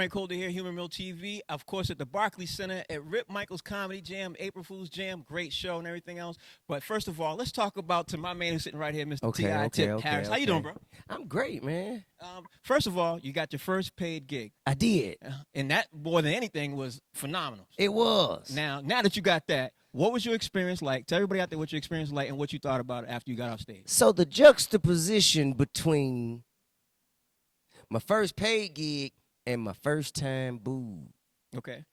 Frank Holder here, Human Real TV. Of course, at the Barclays Center at Rip Michael's Comedy Jam, April Fool's Jam, great show and everything else. But first of all, let's talk about to my man who's sitting right here, Mr. T.I. Tip Harris. How you doing, bro? I'm great, man. First of all, you got your first paid gig. I did. And that, more than anything, was phenomenal. It was. Now that you got that, what was your experience like? Tell everybody out there what your experience was like and what you thought about it after you got off stage. So the juxtaposition between my first paid gig and my first time booed. Okay.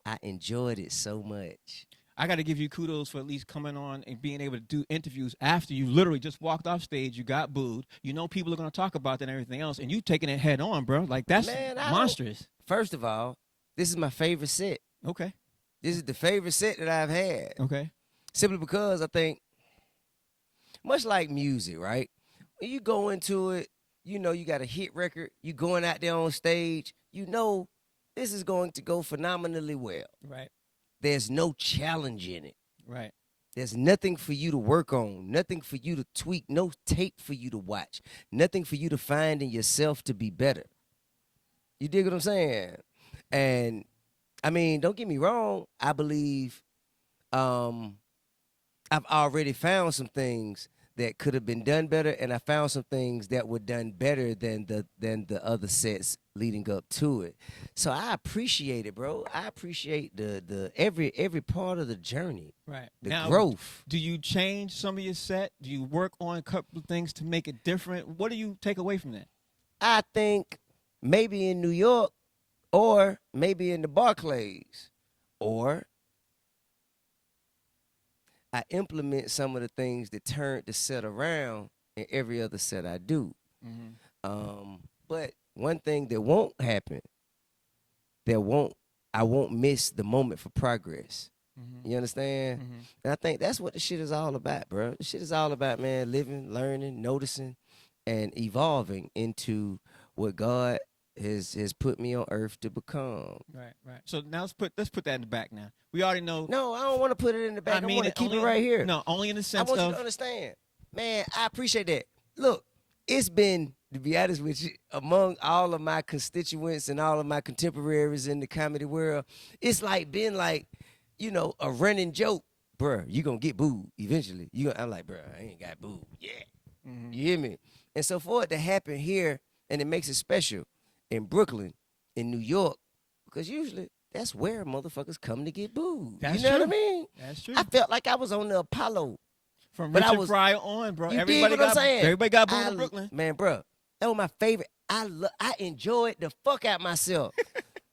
I enjoyed it so much. I got to give you kudos for at least coming on and being able to do interviews after you literally just walked off stage. You got booed. You know people are going to talk about that and everything else, and you taking it head on, bro. Like, that's monstrous. First of all, this is my favorite set. Okay. This is the favorite set that I've had. Okay. Simply because I think, much like music, right? When you go into it, you know you got a hit record. You going out there on stage. You know this is going to go phenomenally well. Right. There's no challenge in it. Right. There's nothing for you to work on, nothing for you to tweak, no tape for you to watch, nothing for you to find in yourself to be better. You dig what I'm saying? And, I mean, don't get me wrong. I believe I've already found some things that could have been done better, and I found some things that were done better than the other sets leading up to it. So I appreciate it, bro. I appreciate the every part of the journey. Right. The now, growth. Do you change some of your set? Do you work on a couple of things to make it different? What do you take away from that? I think maybe in New York, or maybe in the Barclays, or I implement some of the things that turned the set around in every other set I do. Mm-hmm. But one thing that won't happen, I won't miss the moment for progress. Mm-hmm. You understand? Mm-hmm. And I think that's what the shit is all about, bro. The shit is all about, man, living, learning, noticing, and evolving into what God has put me on earth to become. Right, right. So now let's put that in the back now. We already know. No, I don't want to put it in the back. I want to keep it right here. No, only in the sense I want of. you to understand. Man, I appreciate that. Look, it's been, to be honest with you, among all of my constituents and all of my contemporaries in the comedy world, it's like been like, you know, a running joke. Bruh, you going to get booed eventually. I'm like, bruh, I ain't got booed yet. Mm-hmm. You hear me? And so for it to happen here, and it makes it special, in Brooklyn, in New York, because usually that's where motherfuckers come to get booed. That's you know true. what I mean? That's true. I felt like I was on the Apollo. From Richard Pryor on, bro. Everybody got booed in Brooklyn. Man, bro, that was my favorite. I enjoyed the fuck out myself.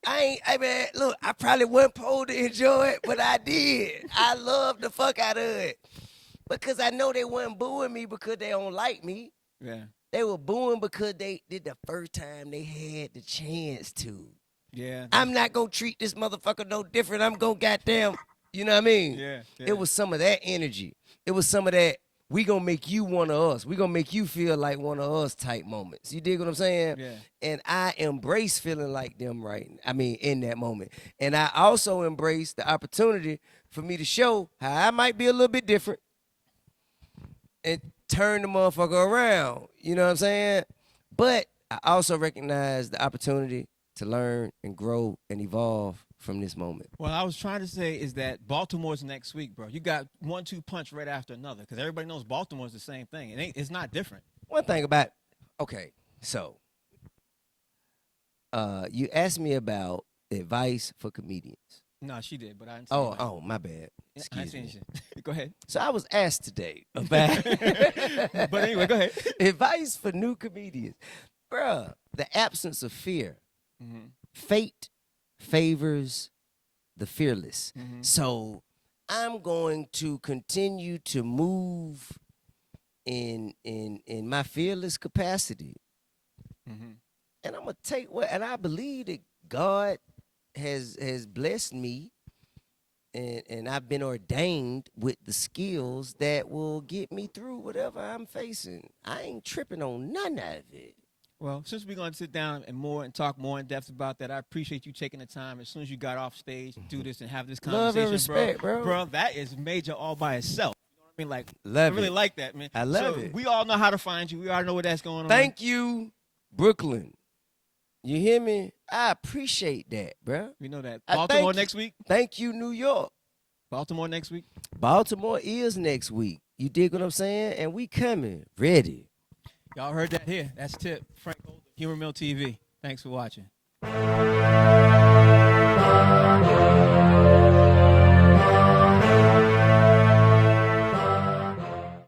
Man, look, I probably wasn't supposed to enjoy it, but I did. I loved the fuck out of it. Because I know they wasn't booing me because they don't like me. Yeah. They were booing because they did the first time they had the chance to. Yeah. I'm not going to treat this motherfucker no different. I'm going to goddamn, you know what I mean? Yeah. It was some of that energy. It was some of that, we going to make you one of us. We going to make you feel like one of us type moments. You dig what I'm saying? Yeah. And I embrace feeling like them in that moment. And I also embrace the opportunity for me to show how I might be a little bit different and turn the motherfucker around. You know what I'm saying? But I also recognize the opportunity to learn and grow and evolve from this moment. Well, I was trying to say is that Baltimore's next week, bro. You got 1-2 punch right after another because everybody knows Baltimore's the same thing. It's not different. One thing about, okay, so you asked me about advice for comedians. No, she did, but I didn't say Oh, my bad. Excuse me. Go ahead. So I was asked today about but anyway, go ahead. Advice for new comedians. Bruh, the absence of fear. Mm-hmm. Fate favors the fearless. Mm-hmm. So I'm going to continue to move in my fearless capacity. Mm-hmm. And I'm going to take and I believe that God has blessed me and I've been ordained with the skills that will get me through whatever I'm facing. I ain't tripping on none of it. Well, since we're going to sit down and talk more in depth about that, I appreciate you taking the time as soon as you got off stage to do this and have this conversation. Love and respect, bro. Bro, that is major all by itself. You know what I mean? Like, love I really like that, man. I love it. We all know how to find you. We already know where that's going on. Thank you, Brooklyn, You hear me? I appreciate that, bruh. You know that. Baltimore next week? Thank you, New York. Baltimore next week? Baltimore is next week. You dig what I'm saying? And we coming ready. Y'all heard that here. That's Tip. Frank Holder, Humor Mill TV. Thanks for watching.